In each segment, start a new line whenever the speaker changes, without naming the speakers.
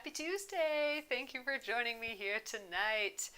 Happy Tuesday! Thank you for joining me here tonight.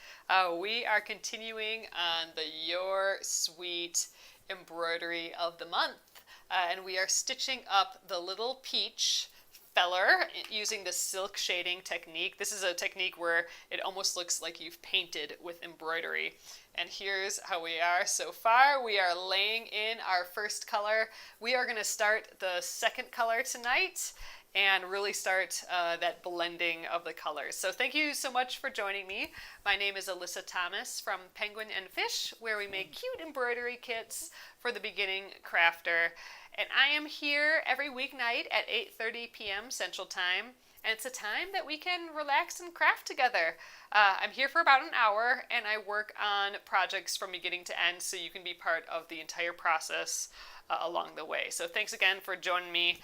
We are continuing on the Your Sweet Embroidery of the Month, and we are stitching up the little peach feller using the silk shading technique. This is a technique where it almost looks like you've painted with embroidery. And here's how we are so far. We are laying in our first color. We are going to start the second color tonight and really start that blending of the colors. So thank you so much for joining me. My name is Alyssa Thomas from Penguin and Fish, where we make cute embroidery kits for the beginning crafter. And I am here every weeknight at 8:30 p.m. Central Time. And it's a time that we can relax and craft together. I'm here for about an hour, and I work on projects from beginning to end, so you can be part of the entire process along the way. So thanks again for joining me.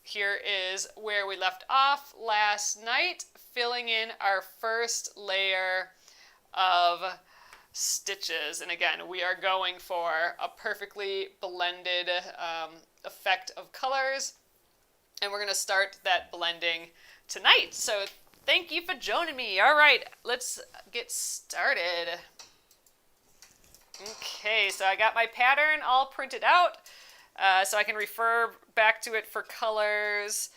Here is where we left off last night, filling in our first layer of stitches. And again, we are going for a perfectly blended effect of colors. And we're going to start that blending tonight. So thank you for joining me. All right, let's get started. Okay, so I got my pattern all printed out so I can refer back to it for colors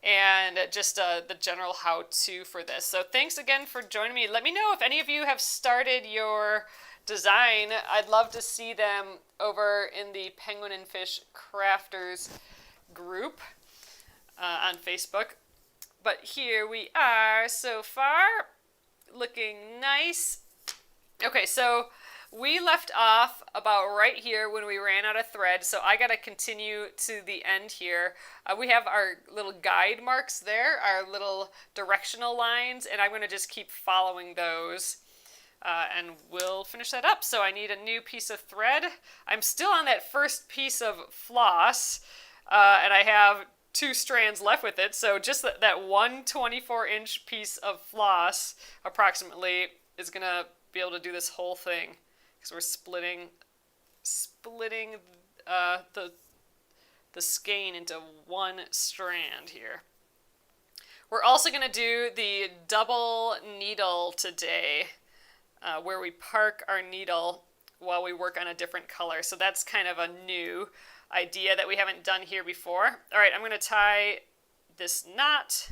and just the general how-to for this. So thanks again for joining me. Let me know if any of you have started your design. I'd love to see them over in the Penguin and Fish Crafters group on Facebook. But here we are so far, looking nice. Okay, so we left off about right here when we ran out of thread, so I gotta continue to the end here. We have our little guide marks there, our little directional lines, and I'm gonna just keep following those. And we'll finish that up. So I need a new piece of thread. I'm still on that first piece of floss, and I have 2 strands left with it, so just that one 24-inch piece of floss approximately is gonna be able to do this whole thing because we're splitting the skein into one strand here. We're also gonna do the double needle today, where we park our needle while we work on a different color. So that's kind of a new idea that we haven't done here before. All right, I'm going to tie this knot.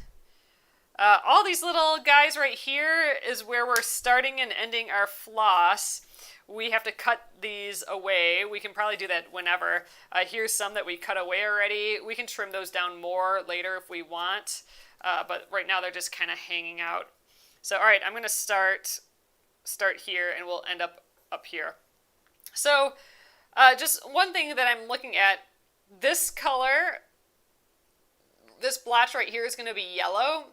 All these little guys right here is where we're starting and ending our floss. We have to cut these away. We can probably do that whenever. Here's some that we cut away already. We can trim those down more later if we want, but right now they're just kind of hanging out. So all right, I'm going to start here and we'll end up here. So just one thing that I'm looking at, this color, this blotch right here is going to be yellow,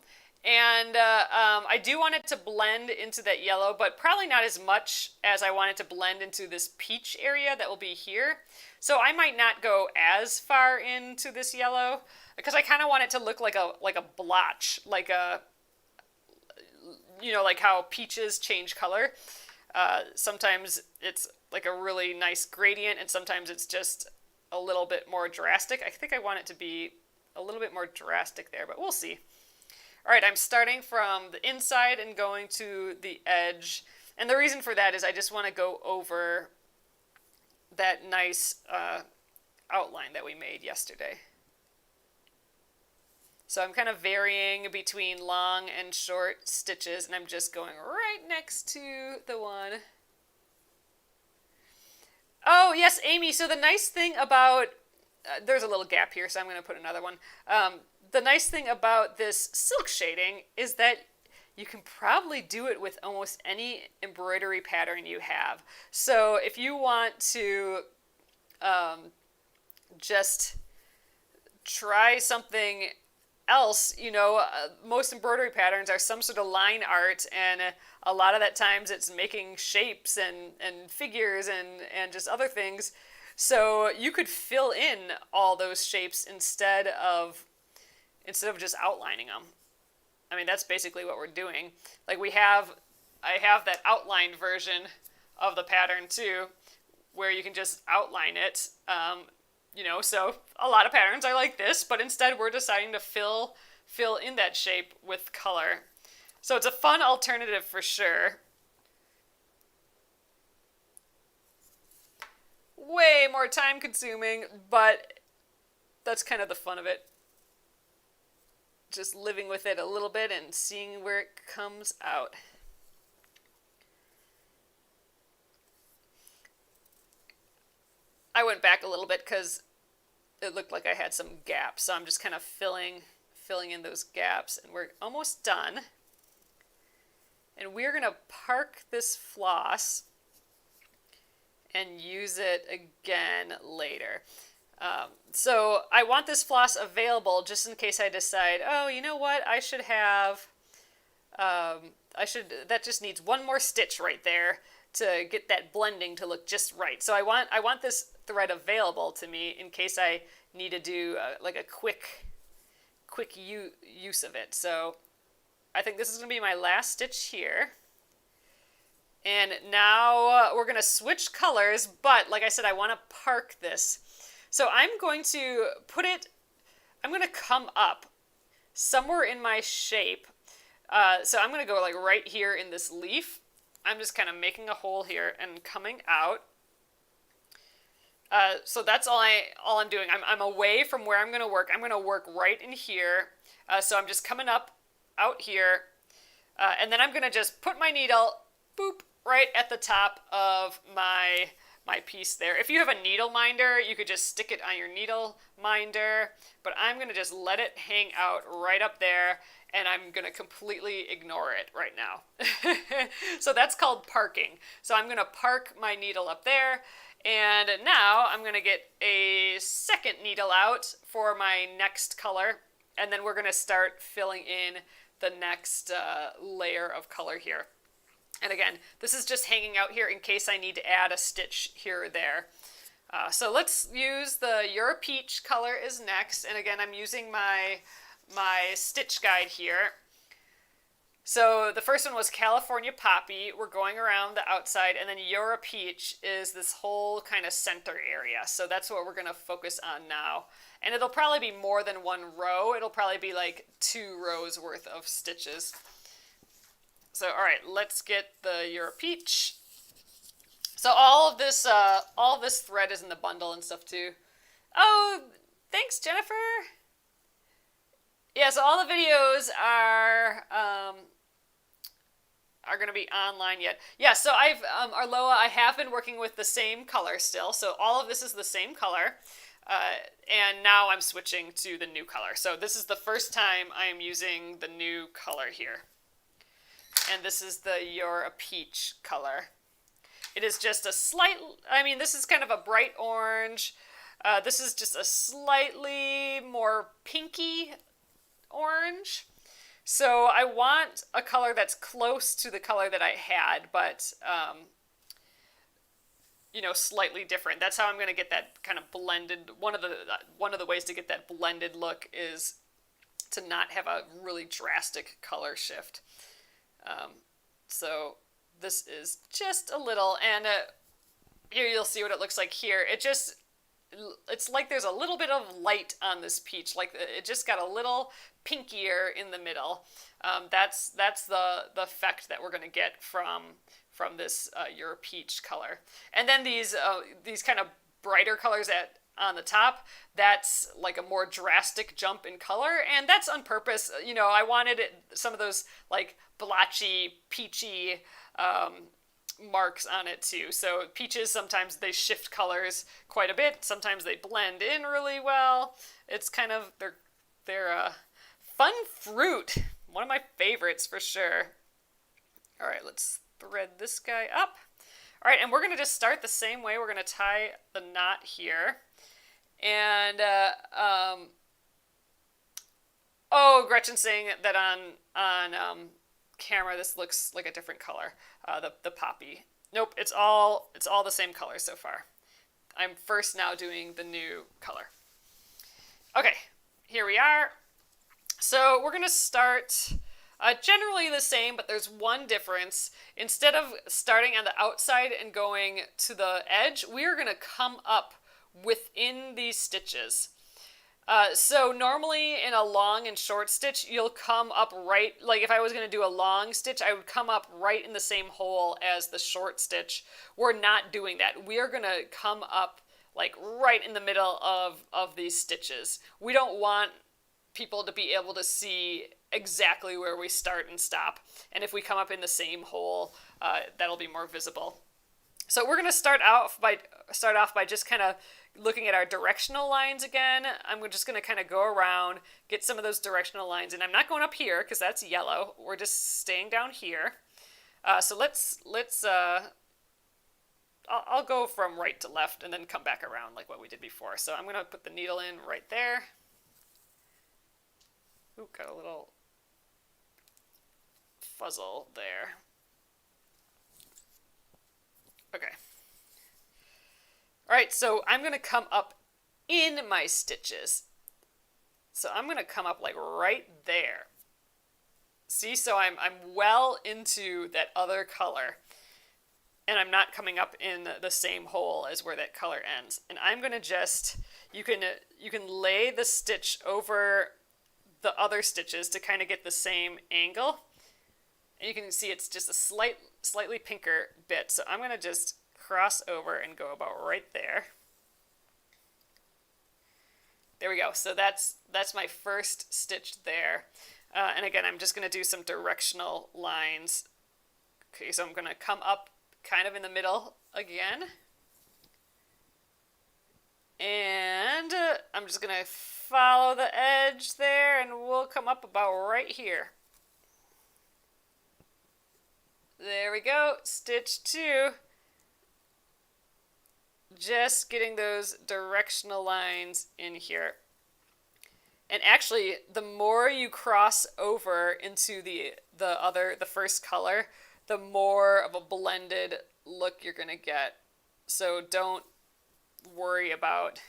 and I do want it to blend into that yellow, but probably not as much as I want it to blend into this peach area that will be here. So I might not go as far into this yellow because I kind of want it to look like a blotch, like like how peaches change color. Sometimes it's like a really nice gradient, and sometimes it's just a little bit more drastic. I think I want it to be a little bit more drastic there, but we'll see. All right, I'm starting from the inside and going to the edge, and the reason for that is I just want to go over that nice outline that we made yesterday. So I'm kind of varying between long and short stitches, and I'm just going right next to the one. Oh, yes, Amy. So the nice thing about, there's a little gap here, so I'm going to put another one. The nice thing about this silk shading is that you can probably do it with almost any embroidery pattern you have. So if you want to just try something else, most embroidery patterns are some sort of line art, and a lot of that times it's making shapes and figures and just other things. So you could fill in all those shapes instead of just outlining them. I mean, that's basically what we're doing. Like I have that outlined version of the pattern too, where you can just outline it. So a lot of patterns are like this, but instead we're deciding to fill fill in that shape with color. So it's a fun alternative for sure. Way more time consuming, but that's kind of the fun of it. Just living with it a little bit and seeing where it comes out. I went back a little bit because it looked like I had some gaps, so I'm just kind of filling in those gaps, and we're almost done. And we're going to park this floss and use it again later. So I want this floss available just in case I decide, oh, you know what, I should have, that just needs one more stitch right there to get that blending to look just right. So I want this thread available to me in case I need to do like a quick use of it. So I think this is going to be my last stitch here. And now we're going to switch colors, but like I said, I want to park this. So I'm going to come up somewhere in my shape. So I'm going to go like right here in this leaf. I'm just kind of making a hole here and coming out. So that's all I'm doing. I'm away from where I'm going to work. I'm going to work right in here. So I'm just coming up out here. And then I'm going to just put my needle, boop, right at the top of my piece there. If you have a needle minder, you could just stick it on your needle minder, but I'm going to just let it hang out right up there, and I'm going to completely ignore it right now. So that's called parking. So I'm going to park my needle up there, and now I'm going to get a second needle out for my next color, and then we're going to start filling in the next layer of color here. And again, this is just hanging out here in case I need to add a stitch here or there. So let's use the Your Peach color is next. And again, I'm using my stitch guide here. So the first one was California Poppy. We're going around the outside. And then Your Peach is this whole kind of center area. So that's what we're going to focus on now. And it'll probably be more than one row. It'll probably be like 2 rows worth of stitches. So, all right, let's get the Your Peach. So all of this thread is in the bundle and stuff too. Oh, thanks, Jennifer. Yeah, so all the videos are going to be online yet. Yeah, so Arloa, I have been working with the same color still. So all of this is the same color. And now I'm switching to the new color. So this is the first time I am using the new color here. And this is the Your Peach color. It is just a this is kind of a bright orange. This is just a slightly more pinky orange. So I want a color that's close to the color that I had, but, slightly different. That's how I'm going to get that kind of blended. One of the ways to get that blended look is to not have a really drastic color shift. So this is just a little, and here you'll see what it looks like here. It's like there's a little bit of light on this peach, like it just got a little pinkier in the middle. That's the effect that we're going to get from this Your Peach color. And then these kind of brighter colors on the top, that's like a more drastic jump in color, and that's on purpose. I wanted some of those like blotchy, peachy marks on it too. So peaches, sometimes they shift colors quite a bit. Sometimes they blend in really well. It's kind of, they're a fun fruit. One of my favorites for sure. All right, let's thread this guy up. All right, and we're going to just start the same way. We're going to tie the knot here. And, Gretchen's saying that on camera this looks like a different color, the poppy. Nope, it's all the same color so far. I'm first now doing the new color. Okay, here we are. So we're going to start generally the same, but there's one difference. Instead of starting on the outside and going to the edge, we are going to come up within these stitches. So normally in a long and short stitch, you'll come up right, like if I was going to do a long stitch, I would come up right in the same hole as the short stitch. We're not doing that. We are going to come up like right in the middle of these stitches. We don't want people to be able to see exactly where we start and stop. And if we come up in the same hole, that'll be more visible. So we're going to start off by just kind of looking at our directional lines again. I'm just going to kind of go around, get some of those directional lines, and I'm not going up here because that's yellow. We're just staying down here. So I'll go from right to left and then come back around like what we did before. So I'm going to put the needle in right there. Ooh, got a little fuzzle there. Okay. All right, so I'm going to come up in my stitches. So I'm going to come up like right there. See, so I'm well into that other color. And I'm not coming up in the same hole as where that color ends. And I'm going to just, you can lay the stitch over the other stitches to kind of get the same angle. And you can see it's just a slightly pinker bit. So I'm going to just cross over and go about right there. There we go. So that's my first stitch there. And again, I'm just going to do some directional lines. Okay, so I'm going to come up kind of in the middle again. And I'm just going to follow the edge there and we'll come up about right here. There we go, stitch 2. Just getting those directional lines in here. And actually, the more you cross over into the first color, the more of a blended look you're going to get. So don't worry about,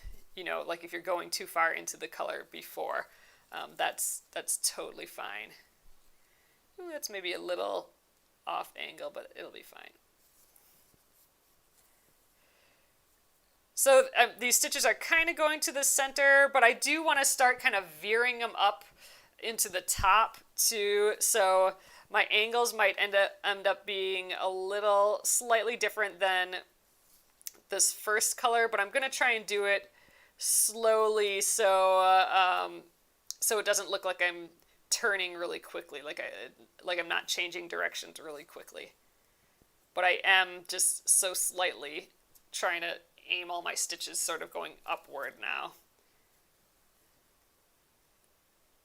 like if you're going too far into the color before. That's totally fine. Ooh, that's maybe a little off angle, but it'll be fine. So these stitches are kind of going to the center, but I do want to start kind of veering them up into the top too. So my angles might end up being a little slightly different than this first color, but I'm going to try and do it slowly so it doesn't look like I'm turning really quickly, like I'm not changing directions really quickly. But I am just so slightly trying to aim all my stitches sort of going upward now.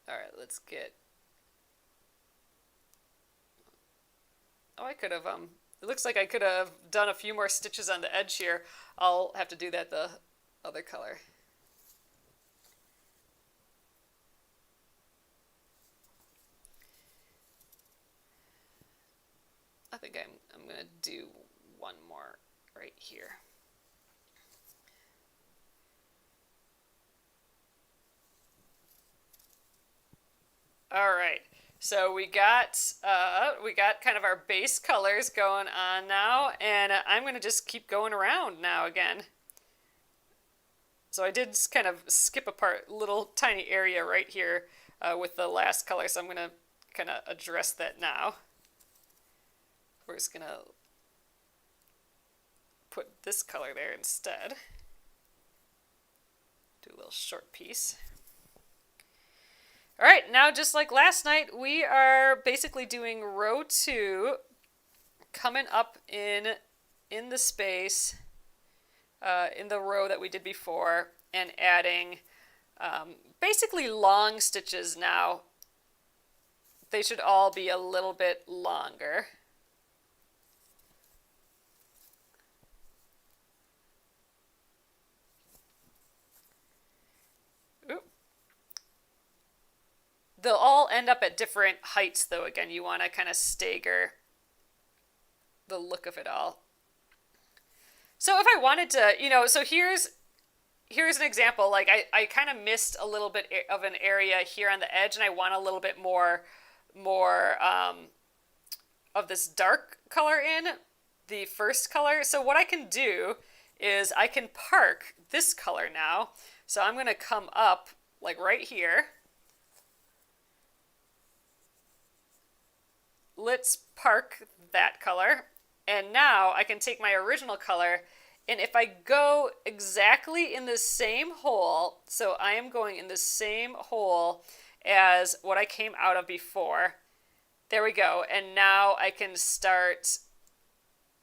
All right, let's get... Oh, I could have, it looks like I could have done a few more stitches on the edge here. I'll have to do that the other color. I think I'm going to do one more right here. All right, so we got kind of our base colors going on now, and I'm going to just keep going around now again. So I did kind of skip a little tiny area right here with the last color, so I'm going to kind of address that now. We're just going to put this color there instead. Do a little short piece. All right, now just like last night, we are basically doing row 2, coming up in the space, in the row that we did before, and adding basically long stitches now. They should all be a little bit longer. They'll all end up at different heights, though. Again, you want to kind of stagger the look of it all. So if I wanted to, so here's an example. Like I kind of missed a little bit of an area here on the edge, and I want a little bit more of this dark color in the first color. So what I can do is I can park this color now. So I'm going to come up like right here. Let's park that color. And now I can take my original color, and if I go exactly in the same hole, so I am going in the same hole as what I came out of before. There we go. And now I can start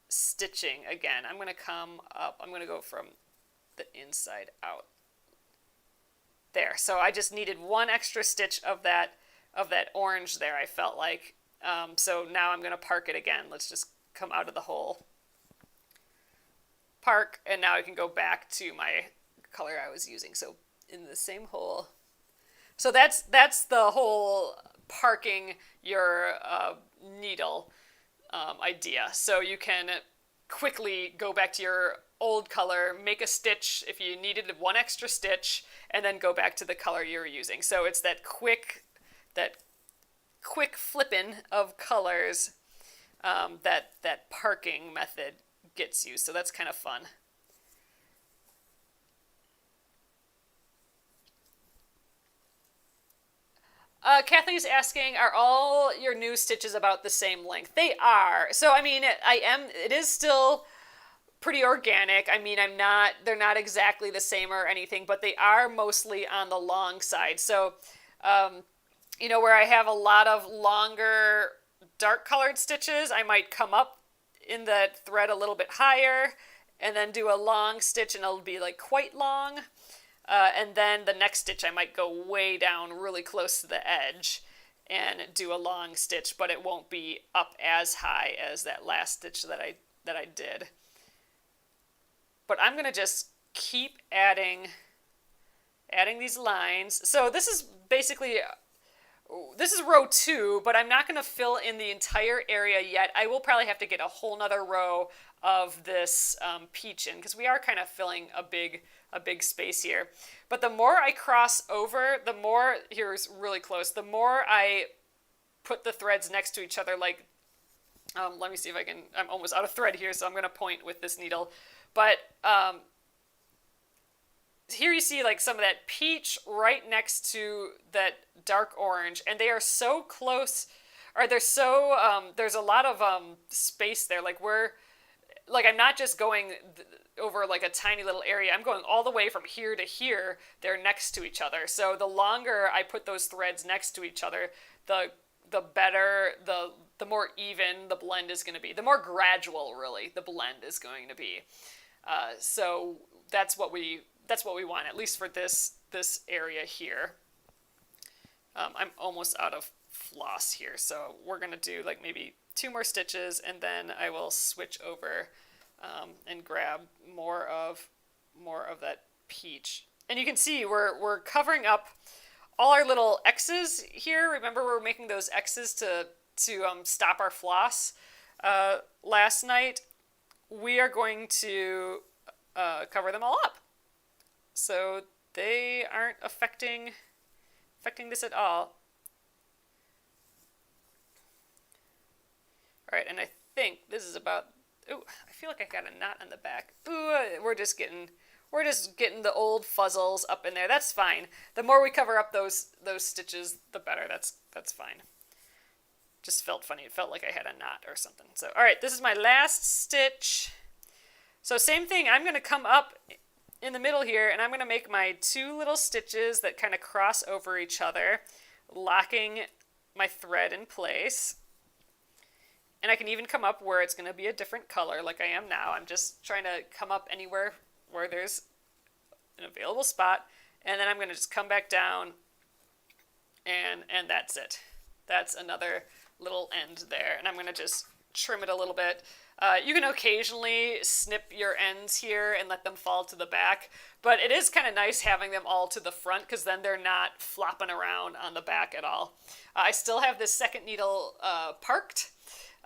stitching again. I'm going to come up. I'm going to go from the inside out. There. So I just needed one extra stitch of that orange there, I felt like. So now I'm going to park it again. Let's just come out of the hole. Park, and now I can go back to my color I was using. So in the same hole. So that's the whole parking your needle idea. So you can quickly go back to your old color, make a stitch if you needed one extra stitch, and then go back to the color you were using. So it's that quick flipping of colors that parking method gets you. So that's kind of fun. Kathleen's asking, are all your new stitches about the same length? They are. So I mean, it is still pretty organic. I mean, they're not exactly the same or anything, but they are mostly on the long side. So, where I have a lot of longer dark colored stitches, I might come up in that thread a little bit higher and then do a long stitch, and it'll be like quite long. And then the next stitch I might go way down really close to the edge and do a long stitch, but it won't be up as high as that last stitch that I did. But I'm going to just keep adding these lines. So this is row 2, but I'm not going to fill in the entire area yet. I will probably have to get a whole nother row of this peach in, because we are kind of filling a big space here. But the more I cross over, the more, here's really close, the more I put the threads next to each other, like, let me see if I can, I'm almost out of thread here, so I'm going to point with this needle. But here you see like some of that peach right next to that dark orange, and they are so close, or they're so, there's a lot of space there. Like I'm not just going over like a tiny little area. I'm going all the way from here to here. They're next to each other. So the longer I put those threads next to each other, the better, the more even the blend is going to be. The more gradual, really, the blend is going to be. So that's what we want, at least for this area here. I'm almost out of floss here, so we're going to do like maybe 2 more stitches, and then I will switch over and grab more of that peach. And you can see we're covering up all our little X's here. Remember, we're making those X's to stop our floss last night. We are going to cover them all up, so they aren't affecting this at all. All right, and I think this is about. Ooh, I feel like I got a knot on the back. Ooh, we're just getting the old fuzzles up in there. That's fine. The more we cover up those stitches, the better. That's fine. Just felt funny. It felt like I had a knot or something. So, all right, this is my last stitch. So same thing. I'm going to come up in the middle here, and I'm going to make my 2 little stitches that kind of cross over each other, locking my thread in place. And I can even come up where it's going to be a different color like I am now. I'm just trying to come up anywhere where there's an available spot. And then I'm going to just come back down, and that's it. That's another little end there. And I'm going to just trim it a little bit. You can occasionally snip your ends here and let them fall to the back. But it is kind of nice having them all to the front, because then they're not flopping around on the back at all. I still have this second needle parked.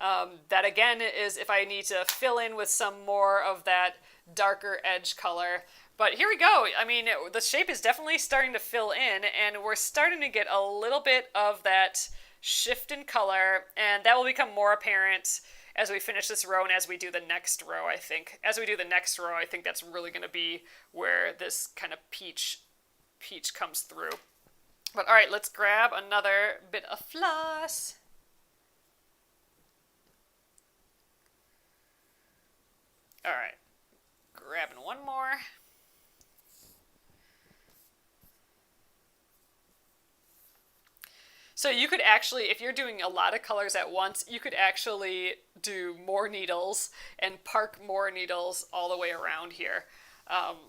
That again is if I need to fill in with some more of that darker edge color. But here we go. I mean, the shape is definitely starting to fill in, and we're starting to get a little bit of that shift in color, and that will become more apparent as we finish this row and as we do the next row, I think. As we do the next row, I think that's really going to be where this kind of peach peach comes through. But all right, let's grab another bit of floss. All right, grabbing one more. So you could actually, if you're doing a lot of colors at once, you could actually do more needles and park more needles all the way around here.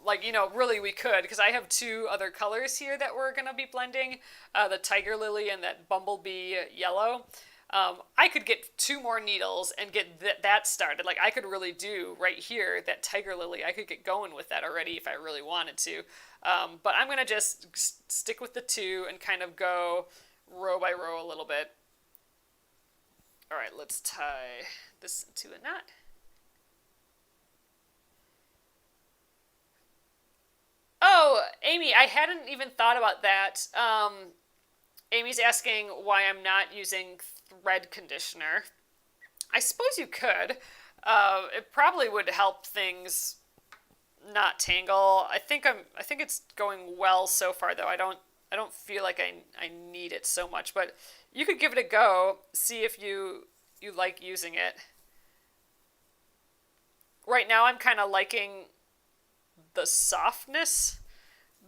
Like, you know, really we could, because I have two other colors here that we're going to be blending, the tiger lily and that bumblebee yellow. I could get two more needles and get that started. Like, I could really do right here, that tiger lily, I could get going with that already if I really wanted to. But I'm going to just stick with the two and kind of go row by row a little bit. All right, let's tie this into a knot. Oh, Amy, I hadn't even thought about that. Amy's asking why I'm not using thread conditioner. I suppose you could. It probably would help things not tangle. I think it's going well so far though. I don't feel like I need it so much, but you could give it a go, see if you like using it. Right now I'm kind of liking the softness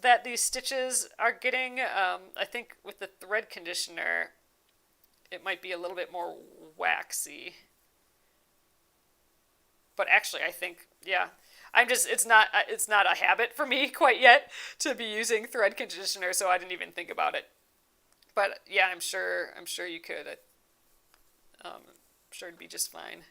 that these stitches are getting. I think with the thread conditioner, it might be a little bit more waxy. But actually, I think, yeah, it's not a habit for me quite yet to be using thread conditioner, so I didn't even think about it. But yeah, I'm sure you could. I'm sure it'd be just fine.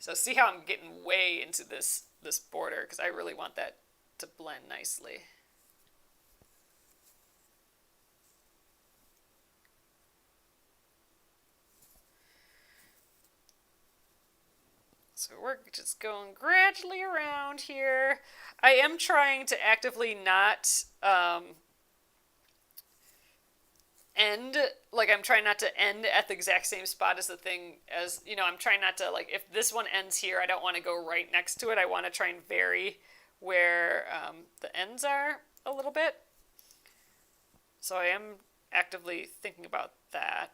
So see how I'm getting way into this border, because I really want that to blend nicely. So we're just going gradually around here. I am trying to actively not end, like I'm trying not to end at the exact same spot as the thing, as, you know, I'm trying not to, like, if this one ends here, I don't want to go right next to it. I want to try and vary where the ends are a little bit. So I am actively thinking about that.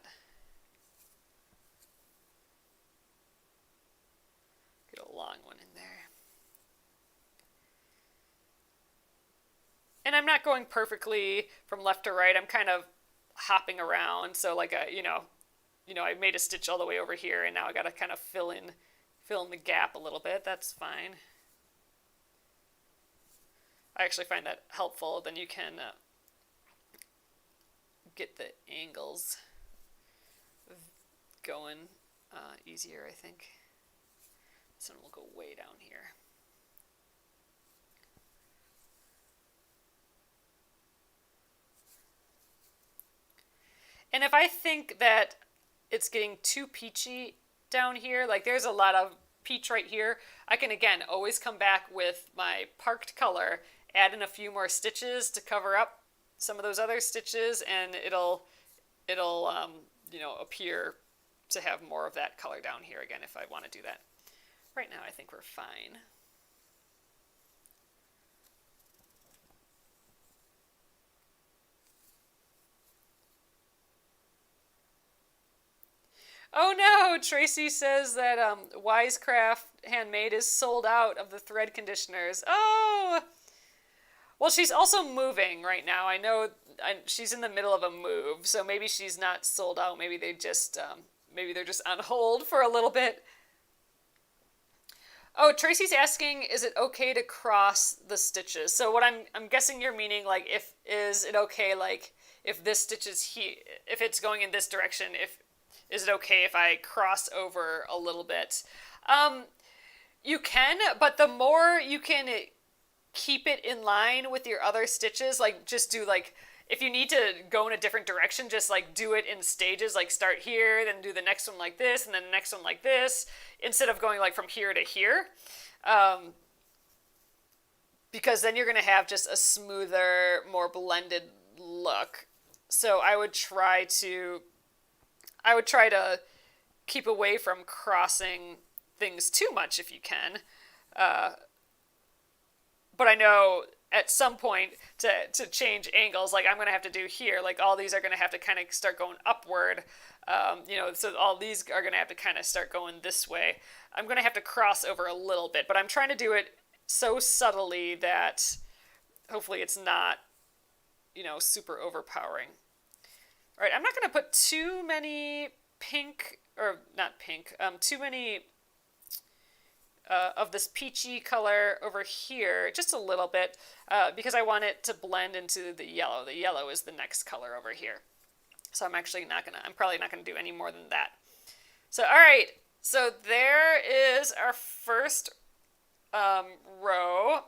Get a long one in there. And I'm not going perfectly from left to right. I'm kind of hopping around. So like I made a stitch all the way over here, and now I got to kind of fill in the gap a little bit. That's fine. I actually find that helpful. Then you can get the angles going easier, I think. This one will go way down here. And if I think that it's getting too peachy down here, like there's a lot of peach right here, I can again always come back with my parked color, add in a few more stitches to cover up some of those other stitches, and it'll appear to have more of that color down here again if I want to do that. Right now I think we're fine. Oh no, Tracy says that Wisecraft Handmade is sold out of the thread conditioners. Oh! Well, she's also moving right now. I know she's in the middle of a move, so maybe she's not sold out. Maybe they're just on hold for a little bit. Oh, Tracy's asking, is it okay to cross the stitches? So what I'm guessing you're meaning, like, is it okay, like, if this stitch is here, if it's going in this direction, is it okay if I cross over a little bit? You can, but the more you can keep it in line with your other stitches, like just do like, if you need to go in a different direction, just like do it in stages, like start here, then do the next one like this, and then the next one like this, instead of going like from here to here. Because then you're going to have just a smoother, more blended look. So I would try to keep away from crossing things too much if you can. but I know at some point to change angles, like I'm going to have to do here, like all these are going to have to kind of start going upward. So all these are going to have to kind of start going this way. I'm going to have to cross over a little bit, but I'm trying to do it so subtly that hopefully it's not, super overpowering. All right, I'm not going to put too many pink, or not pink, too many of this peachy color over here, just a little bit, because I want it to blend into the yellow. The yellow is the next color over here. So I'm probably not gonna do any more than that. So, all right, so there is our first row,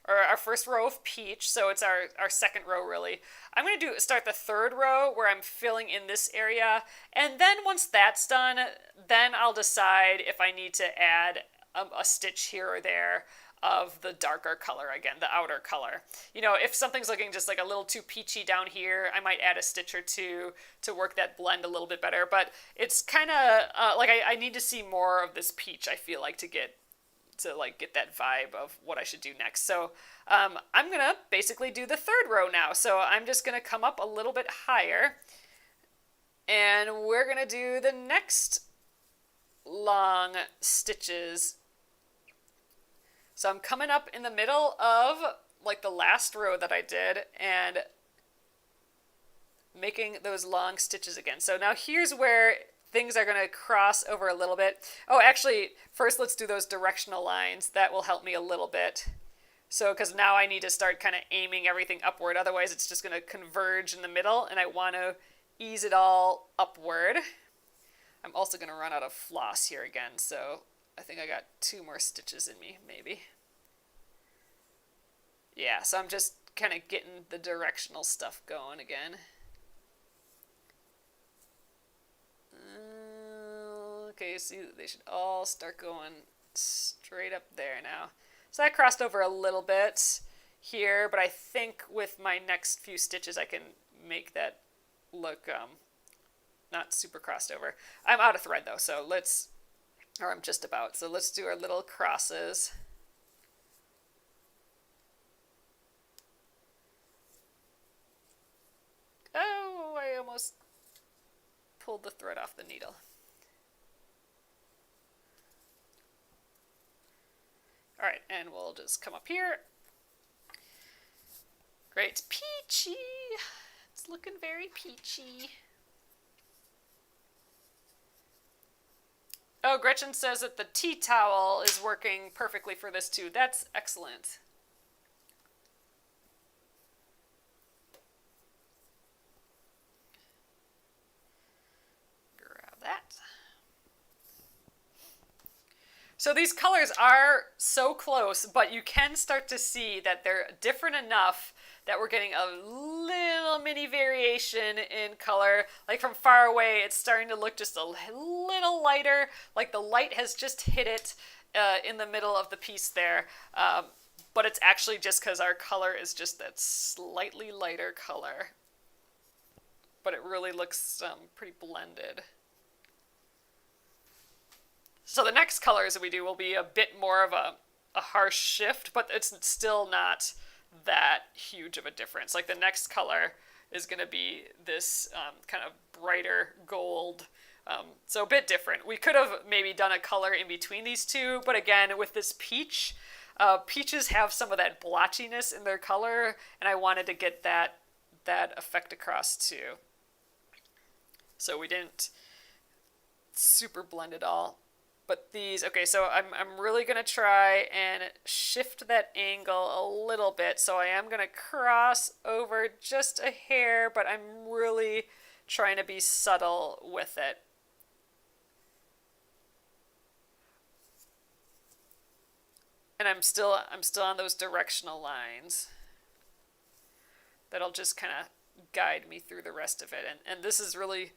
or our first row of peach. So it's our second row, really. I'm going to start the third row where I'm filling in this area. And then once that's done, then I'll decide if I need to add a stitch here or there of the darker color again, the outer color. If something's looking just like a little too peachy down here, I might add a stitch or two to work that blend a little bit better. But it's kind of like I need to see more of this peach, I feel like, to get that vibe of what I should do next. So I'm gonna basically do the third row now. So I'm just gonna come up a little bit higher, and we're gonna do the next long stitches. So I'm coming up in the middle of like the last row that I did and making those long stitches again. So now here's where things are going to cross over a little bit. Oh, actually, first let's do those directional lines. That will help me a little bit. So, because now I need to start kind of aiming everything upward. Otherwise, it's just going to converge in the middle, and I want to ease it all upward. I'm also going to run out of floss here again, so I think I got 2 more stitches in me, maybe. Yeah, so I'm just kind of getting the directional stuff going again. Okay, see, they should all start going straight up there now. So I crossed over a little bit here, but I think with my next few stitches I can make that look not super crossed over. I'm out of thread though, or I'm just about. So let's do our little crosses. Oh, I almost pulled the thread off the needle. All right, and we'll just come up here. Great, peachy. It's looking very peachy. Oh, Gretchen says that the tea towel is working perfectly for this too. That's excellent. Grab that. So these colors are so close, but you can start to see that they're different enough that we're getting a little mini variation in color. Like from far away, it's starting to look just a little lighter, like the light has just hit it in the middle of the piece there. But it's actually just because our color is just that slightly lighter color. But it really looks pretty blended. So the next colors that we do will be a bit more of a harsh shift, but it's still not that huge of a difference. Like the next color is going to be this kind of brighter gold, so a bit different. We could have maybe done a color in between these two, but again, with this peach, peaches have some of that blotchiness in their color, and I wanted to get that effect across too. So we didn't super blend it all. But these, okay, so I'm really going to try and shift that angle a little bit. So I am going to cross over just a hair, but I'm really trying to be subtle with it. And I'm still on those directional lines. That'll just kind of guide me through the rest of it. And this is really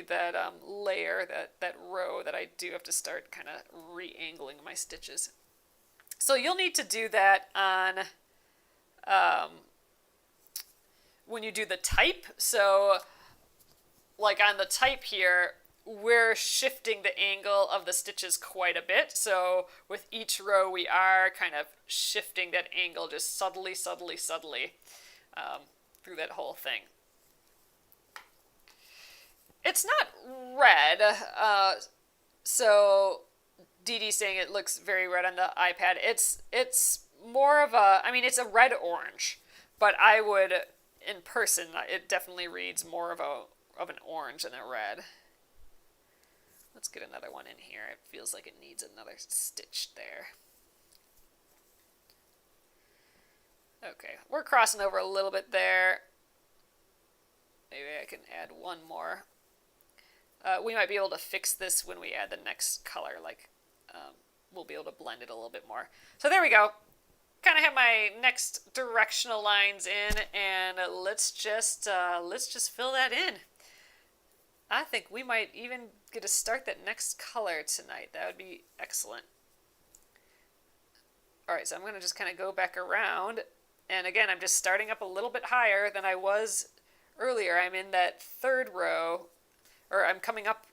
that layer, that row that I do have to start kind of re-angling my stitches. So you'll need to do that on when you do the type. So like on the type here, we're shifting the angle of the stitches quite a bit. So with each row, we are kind of shifting that angle just subtly, subtly, subtly through that whole thing. It's not red, so Dee Dee's saying it looks very red on the iPad. It's more of a, I mean, it's a red orange, but I would, in person, it definitely reads more of an orange than a red. Let's get another one in here. It feels like it needs another stitch there. Okay, we're crossing over a little bit there. Maybe I can add one more. We might be able to fix this when we add the next color, like we'll be able to blend it a little bit more. So there we go. Kind of have my next directional lines in, and let's just fill that in. I think we might even get to start that next color tonight. That would be excellent. All right, so I'm going to just kind of go back around, and again, I'm just starting up a little bit higher than I was earlier. I'm in that third row, or I'm coming up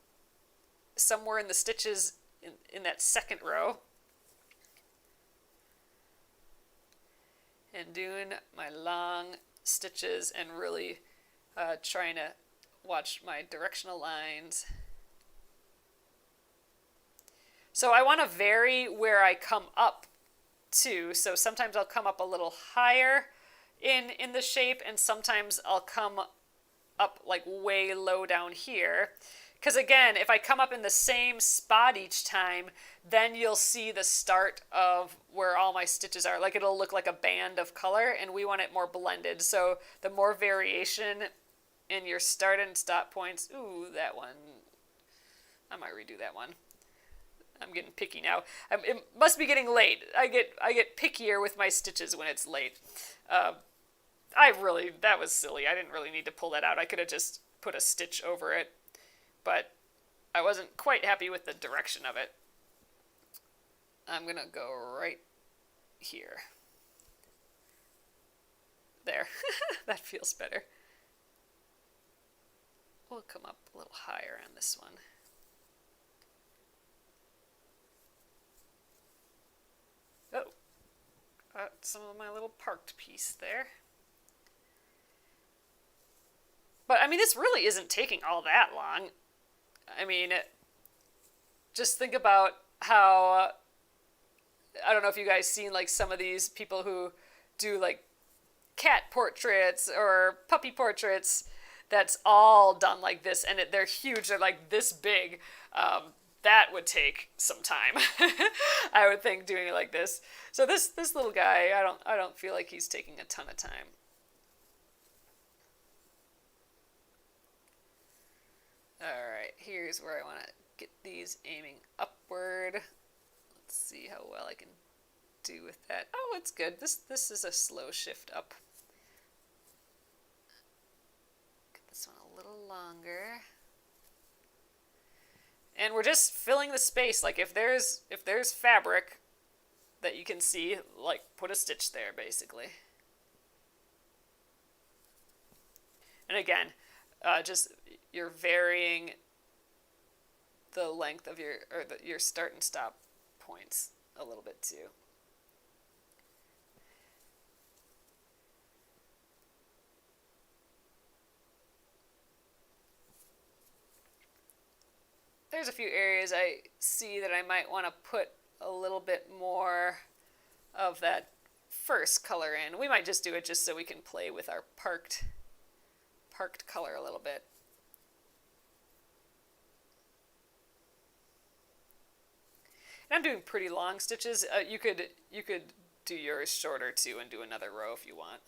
somewhere in the stitches in that second row. And doing my long stitches and really trying to watch my directional lines. So I want to vary where I come up to. So sometimes I'll come up a little higher in the shape, and sometimes I'll come up like way low down here. Because again, if I come up in the same spot each time, then you'll see the start of where all my stitches are. Like it'll look like a band of color, and we want it more blended. So the more variation in your start and stop points. Ooh, that one. I might redo that one. I'm getting picky now. It must be getting late. I get pickier with my stitches when it's late. That was silly. I didn't really need to pull that out. I could have just put a stitch over it. But I wasn't quite happy with the direction of it. I'm going to go right here. There. That feels better. We'll come up a little higher on this one. Oh, got some of my little parked piece there. But I mean, this really isn't taking all that long. I mean, just think about how, I don't know if you guys seen like some of these people who do like cat portraits or puppy portraits. That's all done like this, and they're huge. They're like this big. That would take some time. I would think doing it like this. So this little guy, I don't feel like he's taking a ton of time. Alright, here's where I want to get these aiming upward. Let's see how well I can do with that. Oh, it's good. This is a slow shift up. Get this one a little longer. And we're just filling the space. Like if there's fabric that you can see, like put a stitch there basically. And again, just you're varying the length of your start and stop points a little bit too. There's a few areas I see that I might want to put a little bit more of that first color in. We might just do it just so we can play with our parked color a little bit. And I'm doing pretty long stitches. You could do yours shorter too and do another row if you want.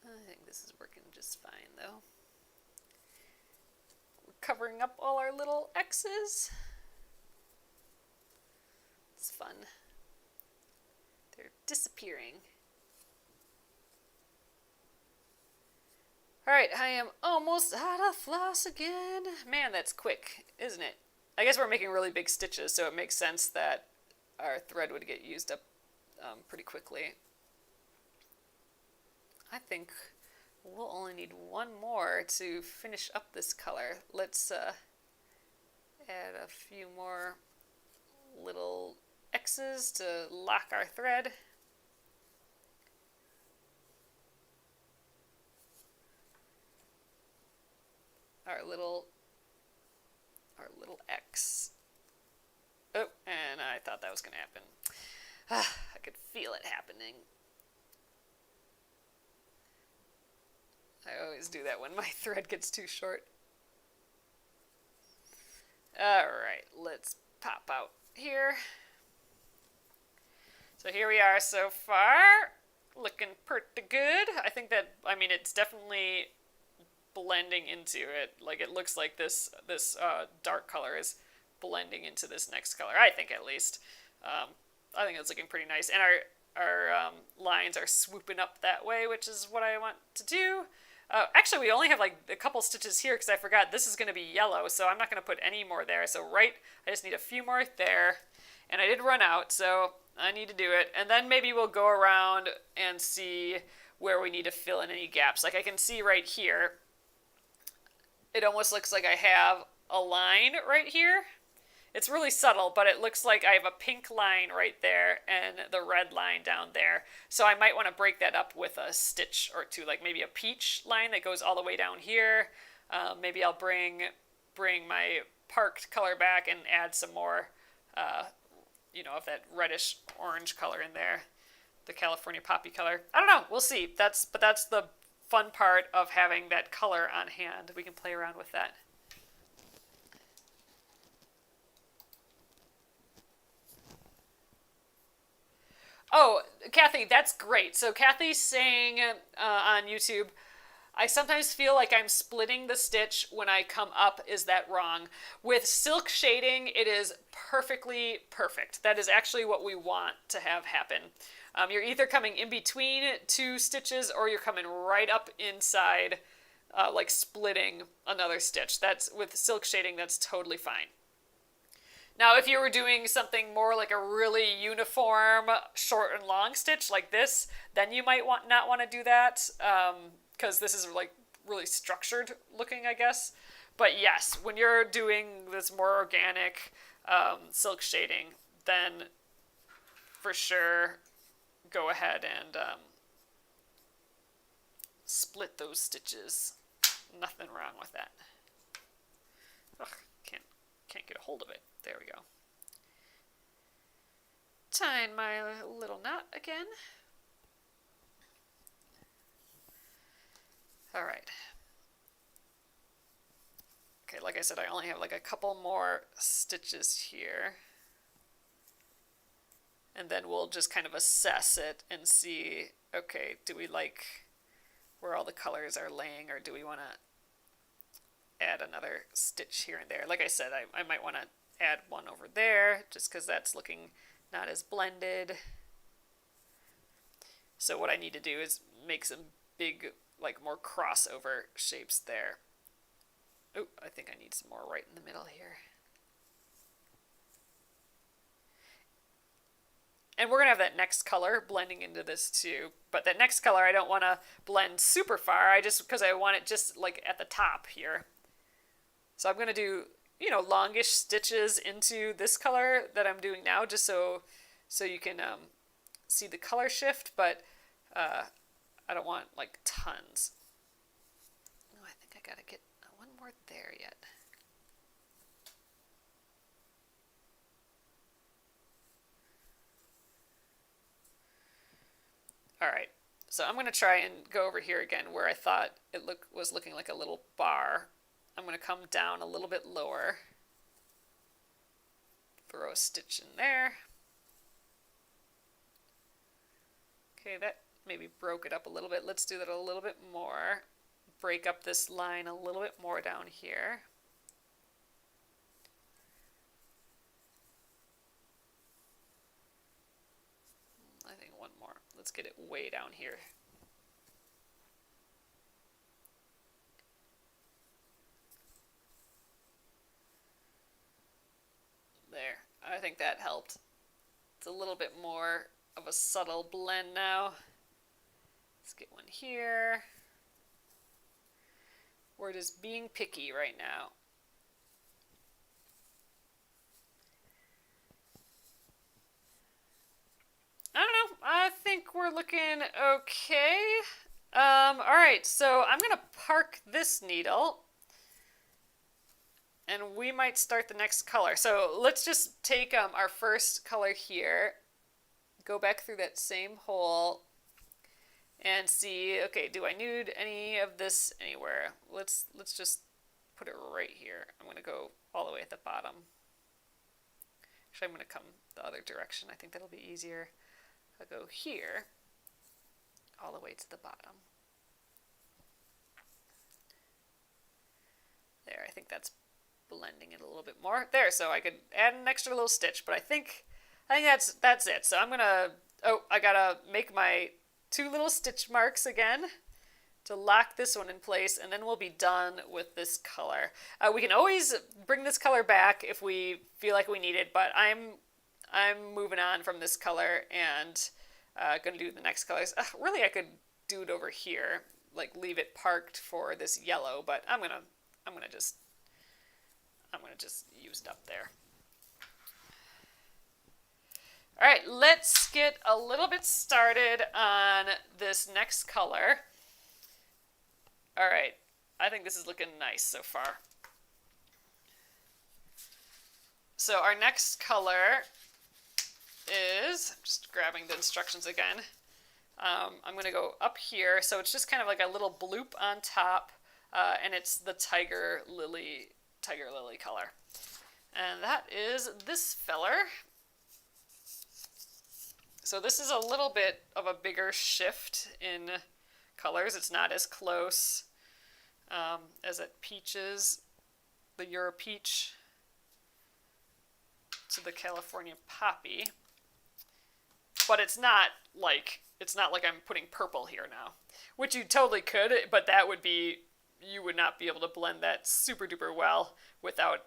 I think this is working just fine though. We're covering up all our little X's. It's fun. They're disappearing. Alright, I am almost out of floss again. Man, that's quick, isn't it? I guess we're making really big stitches, so it makes sense that our thread would get used up pretty quickly. I think We'll only need one more to finish up this color. Let's add a few more little X's to lock our thread. Our little X. Oh, and I thought that was going to happen. I could feel it happening. I always do that when my thread gets too short. Alright, let's pop out here. So here we are so far. Looking pretty good. I think that, I mean, it's definitely blending into it. Like, it looks like this dark color is blending into this next color, I think, at least. I think it's looking pretty nice. And our lines are swooping up that way, which is what I want to do. Actually, we only have like a couple stitches here because I forgot this is going to be yellow, so I'm not going to put any more there. So I just need a few more there. And I did run out, so I need to do it. And then maybe we'll go around and see where we need to fill in any gaps. Like I can see right here, it almost looks like I have a line right here. It's really subtle, but it looks like I have a pink line right there and the red line down there. So I might want to break that up with a stitch or two, like maybe a peach line that goes all the way down here. Maybe I'll bring my parked color back and add some more, of that reddish orange color in there, the California poppy color. I don't know. We'll see. That's the fun part of having that color on hand. We can play around with that. Oh, Kathy, that's great. So Kathy's saying on YouTube, I sometimes feel like I'm splitting the stitch when I come up. Is that wrong? With silk shading, it is perfectly perfect. That is actually what we want to have happen. You're either coming in between two stitches or you're coming right up inside, like splitting another stitch. That's with silk shading, that's totally fine. Now, if you were doing something more like a really uniform short and long stitch like this, then you might not want to do that, because this is like really structured looking, I guess. But yes, when you're doing this more organic silk shading, then for sure go ahead and split those stitches. Nothing wrong with that. Ugh, can't get a hold of it. There we go. Tying my little knot again. All right. Okay, like I said, I only have like a couple more stitches here. And then we'll just kind of assess it and see, okay, do we like where all the colors are laying, or do we want to add another stitch here and there? Like I said, I might want to add one over there just because that's looking not as blended. So what I need to do is make some big, like more crossover shapes there. Oh, I think I need some more right in the middle here. And we're going to have that next color blending into this too. But that next color I don't want to blend super far, because I want it just like at the top here. So I'm going to do, longish stitches into this color that I'm doing now, just so you can see the color shift, but I don't want like tons. Oh, I think I got to get one more there yet. All right, so I'm going to try and go over here again where I thought it was looking like a little bar. I'm going to come down a little bit lower, throw a stitch in there. Okay, that maybe broke it up a little bit. Let's do that a little bit more. Break up this line a little bit more down here. I think one more. Let's get it way down here. There. I think that helped. It's a little bit more of a subtle blend now. Let's get one here. We're just being picky right now. I don't know. I think we're looking okay. All right, so I'm gonna park this needle and we might start the next color. So let's just take our first color here, go back through that same hole and see, okay, do I need any of this anywhere? Let's just put it right here. I'm gonna go all the way at the bottom. Actually, I'm gonna come the other direction. I think that'll be easier. I'll go here, all the way to the bottom. There, I think that's blending it a little bit more. There, so I could add an extra little stitch, but I think that's it. So I'm gonna, I gotta make my 2 little stitch marks again to lock this one in place, and then we'll be done with this color. We can always bring this color back if we feel like we need it, but I'm moving on from this color and gonna do the next colors. Really, I could do it over here, like leave it parked for this yellow, but I'm gonna just use it up there. All right, let's get a little bit started on this next color. All right, I think this is looking nice so far. So our next color is, I'm just grabbing the instructions again. I'm going to go up here, so it's just kind of like a little bloop on top, and it's the tiger lily color. And that is this feller. So this is a little bit of a bigger shift in colors. It's not as close as at peaches, the Euro peach to the California poppy. But it's not like I'm putting purple here now, which you totally could, but that would be, you would not be able to blend that super duper well without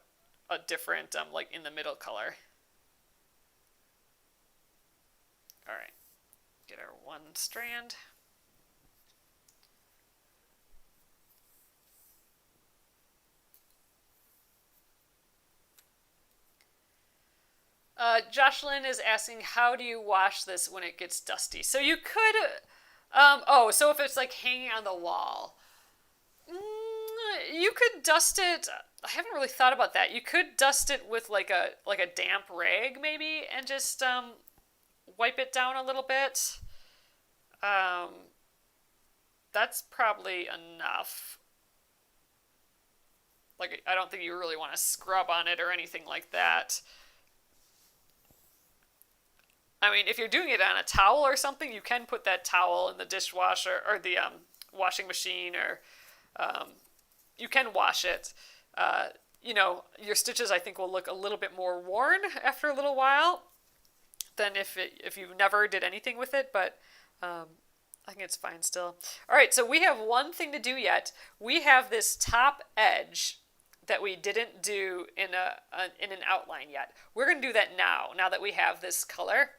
a different like in the middle color. All right, get our one strand. Jocelyn is asking, how do you wash this when it gets dusty? So you could, so if it's like hanging on the wall, you could dust it. I haven't really thought about that. You could dust it with like a damp rag maybe, and just wipe it down a little bit. That's probably enough. Like, I don't think you really want to scrub on it or anything like that. I mean, if you're doing it on a towel or something, you can put that towel in the dishwasher or the washing machine, or you can wash it. You know, your stitches, I think, will look a little bit more worn after a little while than if you never did anything with it, but I think it's fine still. All right, so we have one thing to do yet. We have this top edge that we didn't do in an outline yet. We're going to do that now that we have this color.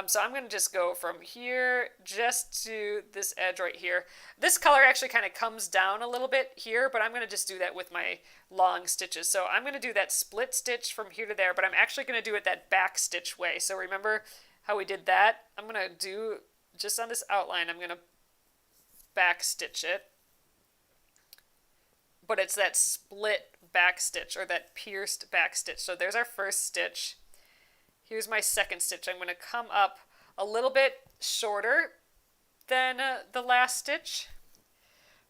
So I'm going to just go from here just to this edge right here. This color actually kind of comes down a little bit here, but I'm going to just do that with my long stitches. So I'm going to do that split stitch from here to there, but I'm actually going to do it that back stitch way. So remember how we did that? I'm going to do, just on this outline, I'm going to back stitch it. But it's that split back stitch, or that pierced back stitch. So there's our first stitch. Here's my second stitch. I'm going to come up a little bit shorter than the last stitch,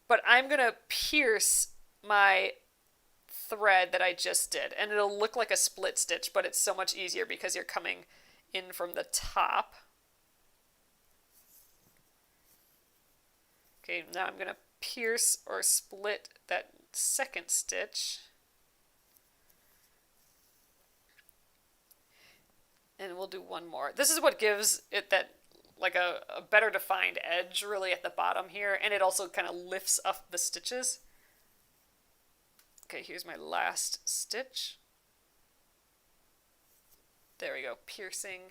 but I'm going to pierce my thread that I just did, and it'll look like a split stitch, but it's so much easier because you're coming in from the top. Okay, now I'm going to pierce or split that second stitch. And we'll do one more. This is what gives it that, like a better defined edge really at the bottom here, and it also kind of lifts up the stitches. Okay, here's my last stitch. There we go, piercing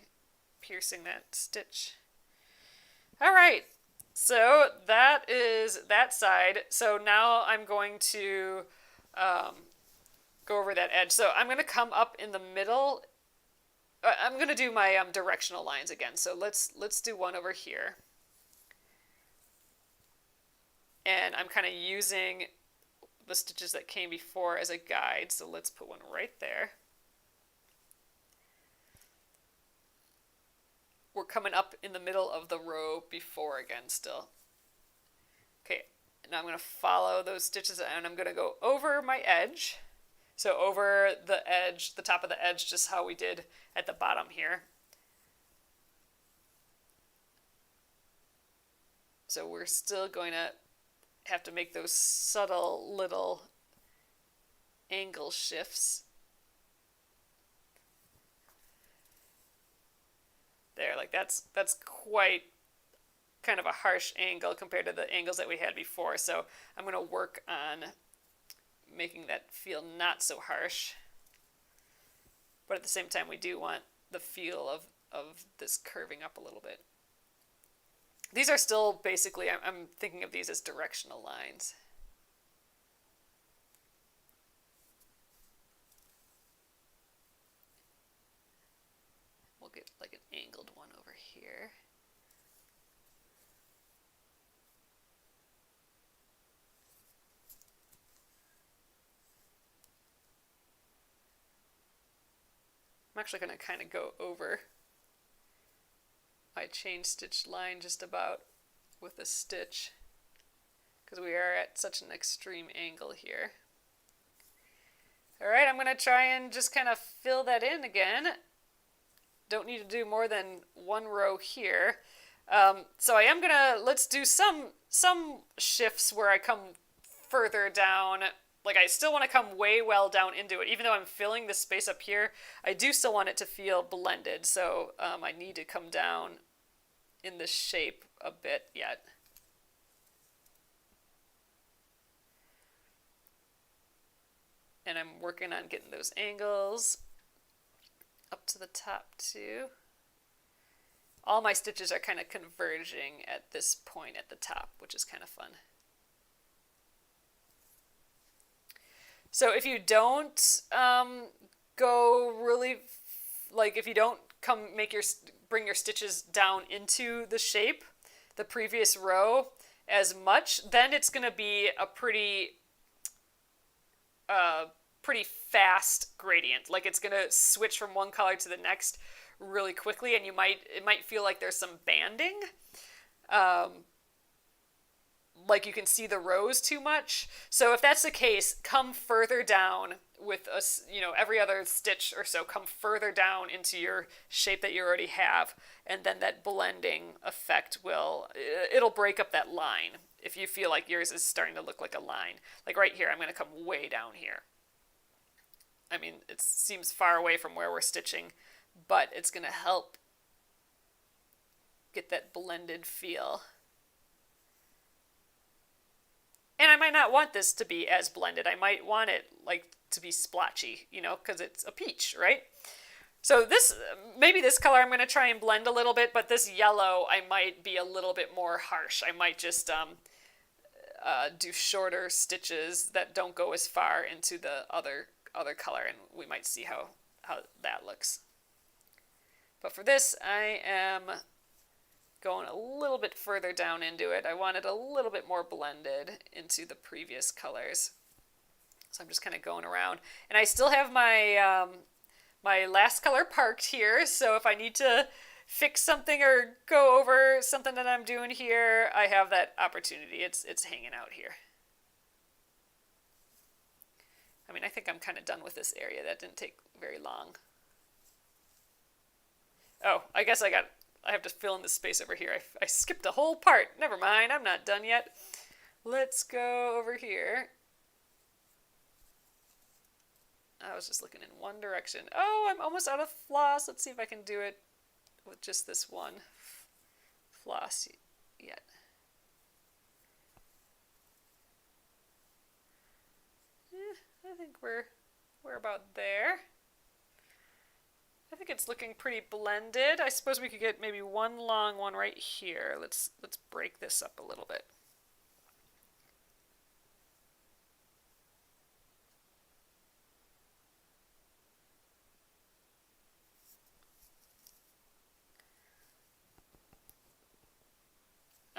that stitch. All right, So that is that side. So now I'm going to um, go over that edge. So I'm going to come up in the middle. I'm going to do my directional lines again. So let's do one over here. And I'm kind of using the stitches that came before as a guide. So let's put one right there. We're coming up in the middle of the row before again still. Okay, now I'm going to follow those stitches and I'm going to go over my edge. So over the edge, the top of the edge, just how we did at the bottom here. So we're still going to have to make those subtle little angle shifts. There, like that's quite kind of a harsh angle compared to the angles that we had before. So I'm going to work on making that feel not so harsh. But at the same time, we do want the feel of this curving up a little bit. These are still basically, I'm thinking of these as directional lines. We'll get like an angled one over here. I'm actually going to kind of go over my chain stitch line just about with a stitch because we are at such an extreme angle here. All right, I'm going to try and just kind of fill that in again. Don't need to do more than one row here. So I am going to, let's do some shifts where I come further down. Like I still want to come way well down into it. Even though I'm filling this space up here, I do still want it to feel blended. So I need to come down in this shape a bit yet. And I'm working on getting those angles up to the top too. All my stitches are kind of converging at this point at the top, which is kind of fun. So if you don't go really, like if you don't bring your stitches down into the shape, the previous row as much, then it's going to be a pretty fast gradient. Like it's going to switch from one color to the next really quickly, and it might feel like there's some banding. Like you can see the rows too much. So if that's the case, come further down with every other stitch or so, come further down into your shape that you already have, and then that blending effect it'll break up that line if you feel like yours is starting to look like a line. Like right here, I'm going to come way down here. I mean, it seems far away from where we're stitching, but it's going to help get that blended feel. And I might not want this to be as blended. I might want it like to be splotchy, because it's a peach, right? So maybe this color I'm going to try and blend a little bit, but this yellow I might be a little bit more harsh. I might just do shorter stitches that don't go as far into the other color, and we might see how that looks. But for this, I am going a little bit further down into it. I want it a little bit more blended into the previous colors. So I'm just kind of going around. And I still have my my last color parked here, so if I need to fix something or go over something that I'm doing here, I have that opportunity. It's hanging out here. I mean, I think I'm kind of done with this area. That didn't take very long. Oh, I guess I have to fill in the space over here. I skipped a whole part. Never mind, I'm not done yet. Let's go over here. I was just looking in one direction. Oh, I'm almost out of floss. Let's see if I can do it with just this one floss yet. I think we're about there. I think it's looking pretty blended. I suppose we could get maybe one long one right here. Let's break this up a little bit.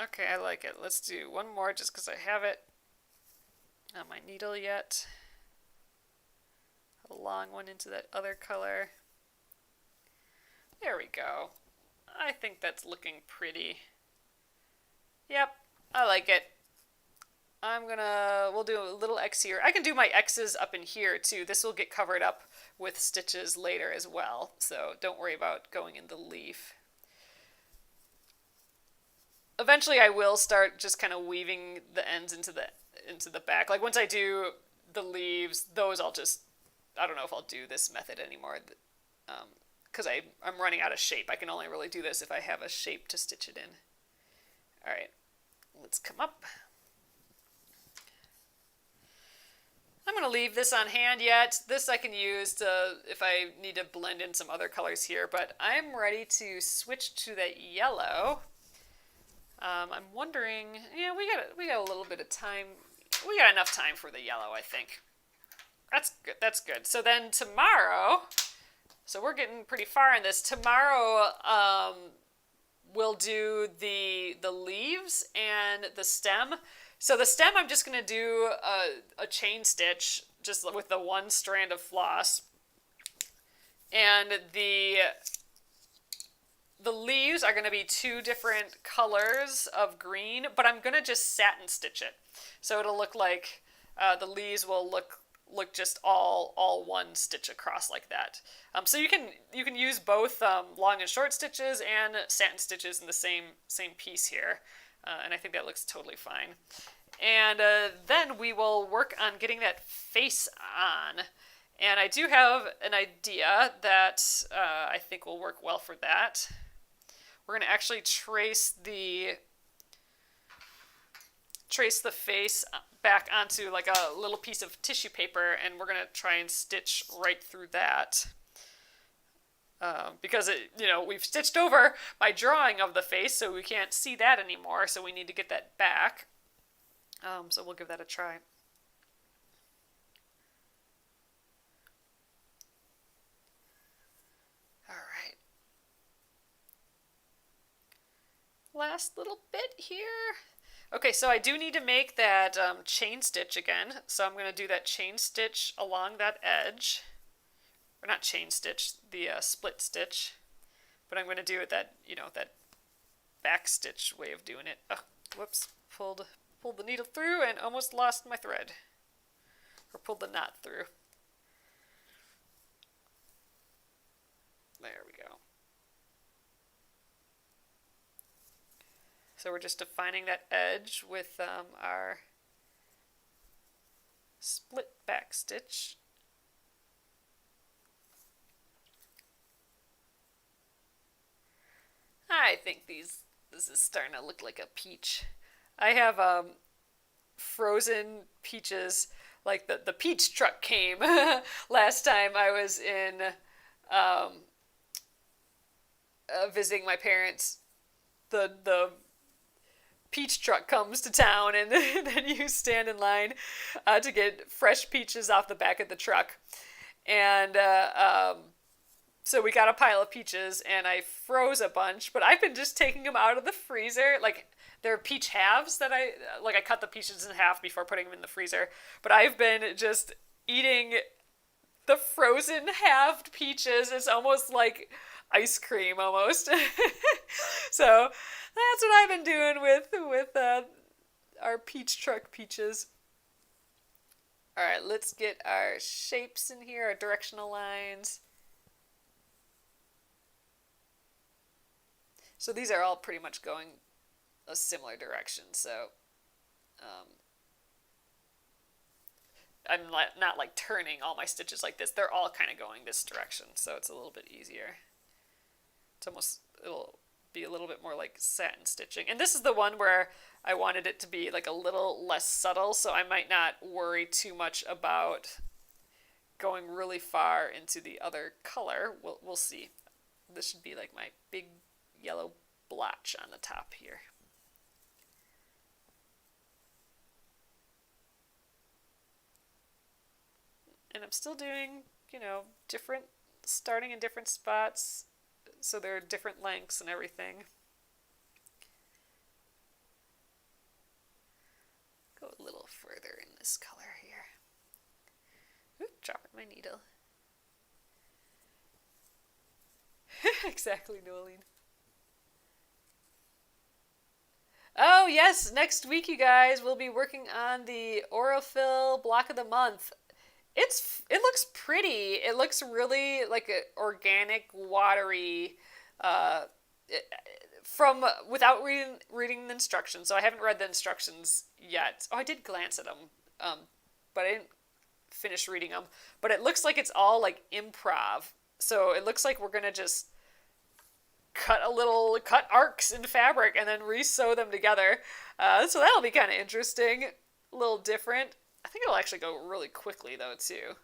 Okay, I like it. Let's do one more just because I have it on my needle yet. A long one into that other color. There we go. I think that's looking pretty. Yep, I like it. We'll do a little X here. I can do my X's up in here too. This will get covered up with stitches later as well, so don't worry about going in the leaf. Eventually I will start just kind of weaving the ends into the back. Like once I do the leaves, those I don't know if I'll do this method anymore because I'm running out of shape. I can only really do this if I have a shape to stitch it in. All right, let's come up. I'm going to leave this on hand yet. This I can use if I need to blend in some other colors here, but I'm ready to switch to that yellow. I'm wondering, yeah, we got a little bit of time. We got enough time for the yellow, I think. That's good. That's good. So then tomorrow, so we're getting pretty far in this. Tomorrow, we'll do the leaves and the stem. So the stem, I'm just gonna do a chain stitch just with the one strand of floss, and the leaves are going to be two different colors of green, but I'm going to just satin stitch it. So it'll look like the leaves will look just all one stitch across like that. So you can use both long and short stitches and satin stitches in the same piece here. And I think that looks totally fine. And then we will work on getting that face on. And I do have an idea that I think will work well for that. We're going to actually trace the face back onto like a little piece of tissue paper, and we're going to try and stitch right through that. Because we've stitched over my drawing of the face, so we can't see that anymore, so we need to get that back. So we'll give that a try. Last little bit here. Okay, so I do need to make that chain stitch again. So I'm going to do that chain stitch along that edge. Or not chain stitch, the split stitch. But I'm going to do it that back stitch way of doing it. Oh, whoops. Pulled the needle through and almost lost my thread. Or pulled the knot through. There we go. So we're just defining that edge with our split back stitch. I think this is starting to look like a peach. I have frozen peaches, like the peach truck came last time I was in visiting my parents. The peach truck comes to town, and then you stand in line to get fresh peaches off the back of the truck. And so we got a pile of peaches, and I froze a bunch, but I've been just taking them out of the freezer. Like, they're peach halves that I cut the peaches in half before putting them in the freezer. But I've been just eating the frozen halved peaches. It's almost like ice cream almost. So that's what I've been doing with our peach truck peaches. All right, let's get our shapes in here, our directional lines. So these are all pretty much going a similar direction. So I'm not like turning all my stitches like this. They're all kind of going this direction, so it's a little bit easier. It'll be a little bit more like satin stitching. And this is the one where I wanted it to be like a little less subtle, so I might not worry too much about going really far into the other color. We'll see. This should be like my big yellow blotch on the top here. And I'm still doing, different, starting in different spots, so there are different lengths and everything. Go a little further in this color here. Oop, dropping my needle. Exactly, Nolene. Oh yes, next week, you guys, we'll be working on the Aurifil Block of the Month. It looks pretty. It looks really like an organic, watery. Uh, from without reading the instructions. So I haven't read the instructions yet. Oh, I did glance at them, but I didn't finish reading them. But it looks like it's all like improv. So it looks like we're gonna just cut arcs in fabric and then re-sew them together. So that'll be kind of interesting, a little different. I think it'll actually go really quickly though too.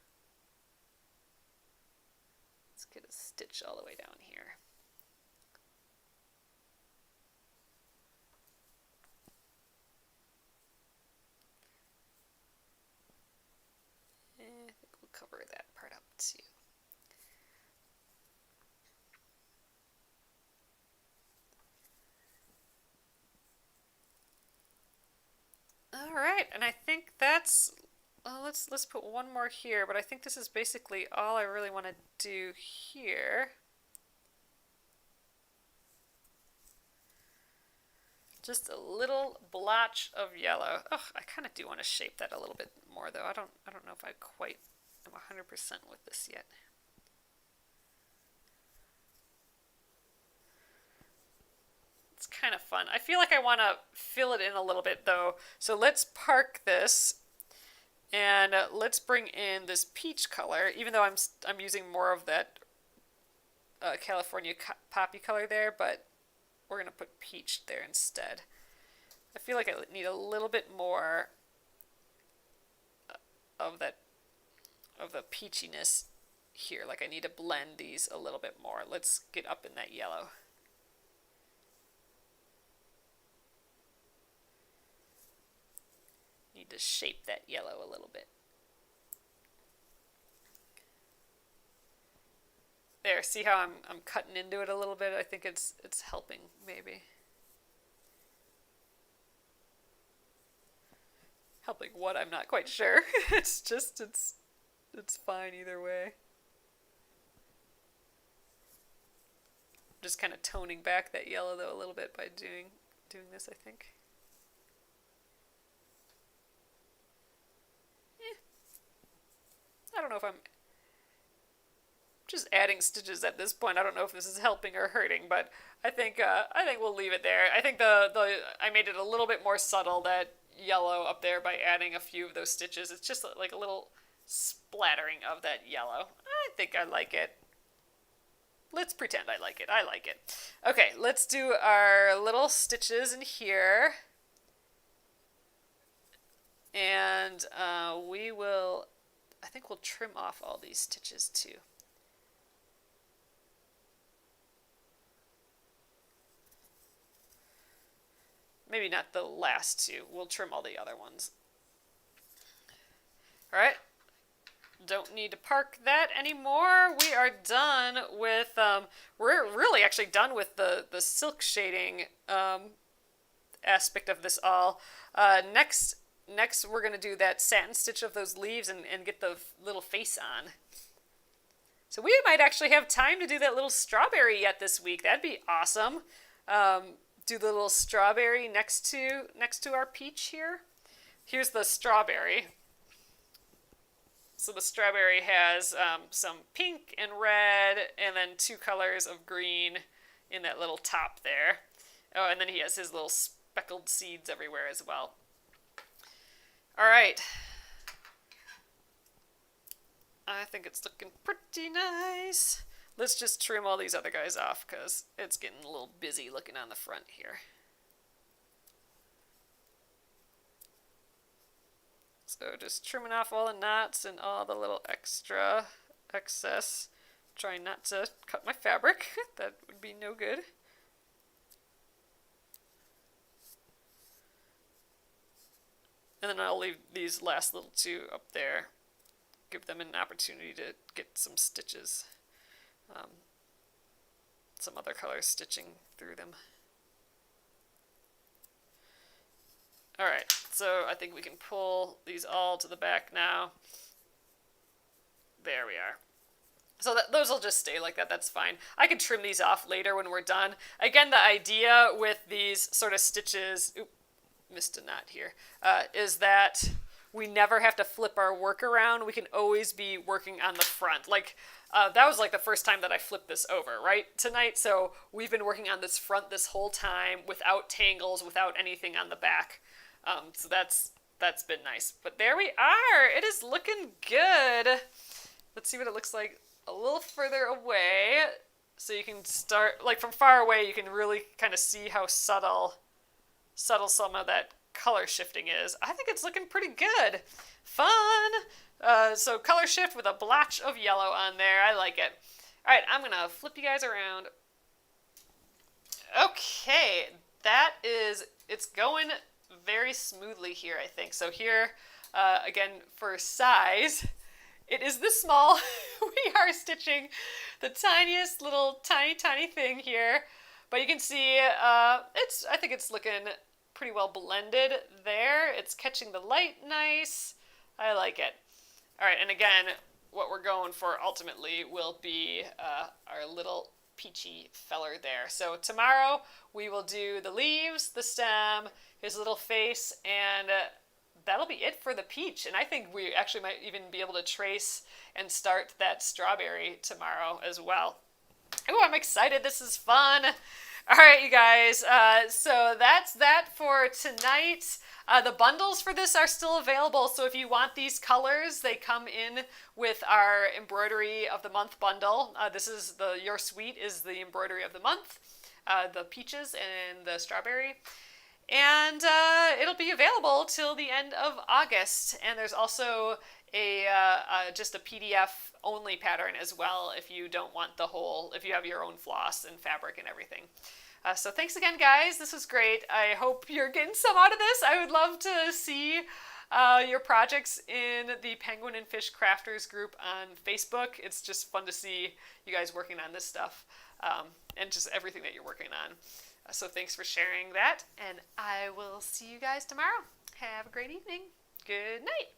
Let's get a stitch all the way down here. I think we'll cover that part up too. All right, and I think that's, let's put one more here, but I think this is basically all I really want to do here. Just a little blotch of yellow. Oh, I kind of do want to shape that a little bit more though. I don't know if I quite am 100% with this yet. It's kind of fun. I feel like I want to fill it in a little bit though. So let's park this and let's bring in this peach color, even though I'm using more of that California poppy color there, but we're going to put peach there instead. I feel like I need a little bit more of the peachiness here. Like I need to blend these a little bit more. Let's get up in that yellow. Need to shape that yellow a little bit. There, see how I'm cutting into it a little bit? I think it's helping maybe. Helping what? I'm not quite sure. It's fine either way. Just kind of toning back that yellow though a little bit by doing this, I think. I don't know if I'm just adding stitches at this point. I don't know if this is helping or hurting, but I think we'll leave it there. I think I made it a little bit more subtle, that yellow up there, by adding a few of those stitches. It's just like a little splattering of that yellow. I think I like it. Let's pretend I like it. I like it. Okay, let's do our little stitches in here. And I think we'll trim off all these stitches too. Maybe not the last two. We'll trim all the other ones. All right. Don't need to park that anymore. We are done with, we're really actually done with the silk shading aspect of this all. Next we're going to do that satin stitch of those leaves and get the little face on. So we might actually have time to do that little strawberry yet this week. That'd be awesome. Do the little strawberry next to our peach here. Here's the strawberry. So the strawberry has some pink and red, and then two colors of green in that little top there. Oh, and then he has his little speckled seeds everywhere as well. All right. I think it's looking pretty nice. Let's just trim all these other guys off because it's getting a little busy looking on the front here. So just trimming off all the knots and all the little excess. Trying not to cut my fabric. That would be no good. And then I'll leave these last little two up there. Give them an opportunity to get some stitches. Some other color stitching through them. Alright, so I think we can pull these all to the back now. There we are. So those will just stay like that, that's fine. I can trim these off later when we're done. Again, the idea with these sort of stitches, missed a knot here, is that we never have to flip our work around. We can always be working on the front. Like, that was like the first time that I flipped this over, right, tonight? So we've been working on this front this whole time without tangles, without anything on the back. So that's been nice. But there we are. It is looking good. Let's see what it looks like a little further away. So you can start, like from far away, you can really kind of see how subtle some of that color shifting is. I think it's looking pretty good. Fun. So color shift with a blotch of yellow on there. I like it. All right, I'm going to flip you guys around. Okay, it's going very smoothly here, I think. So here, again, for size, it is this small. We are stitching the tiniest little tiny thing here. But you can see, I think it's looking pretty well blended there. It's catching the light nice. I like it. All right, and again, what we're going for ultimately will be our little peachy feller there. So tomorrow we will do the leaves, the stem, his little face, and that'll be it for the peach. And I think we actually might even be able to trace and start that strawberry tomorrow as well. Oh, I'm excited. This is fun. All right, you guys. So that's that for tonight. The bundles for this are still available. So if you want these colors, they come in with our Embroidery of the Month bundle. This is your suite is the Embroidery of the Month, the peaches and the strawberry. And it'll be available till the end of August. And there's also just a PDF only pattern as well if you don't want the whole, if you have your own floss and fabric and everything. So thanks again, guys. This was great. I hope you're getting some out of this. I would love to see your projects in the Penguin and Fish Crafters group on Facebook. It's just fun to see you guys working on this stuff and just everything that you're working on. So thanks for sharing that, and I will see you guys tomorrow. Have a great evening. Good night.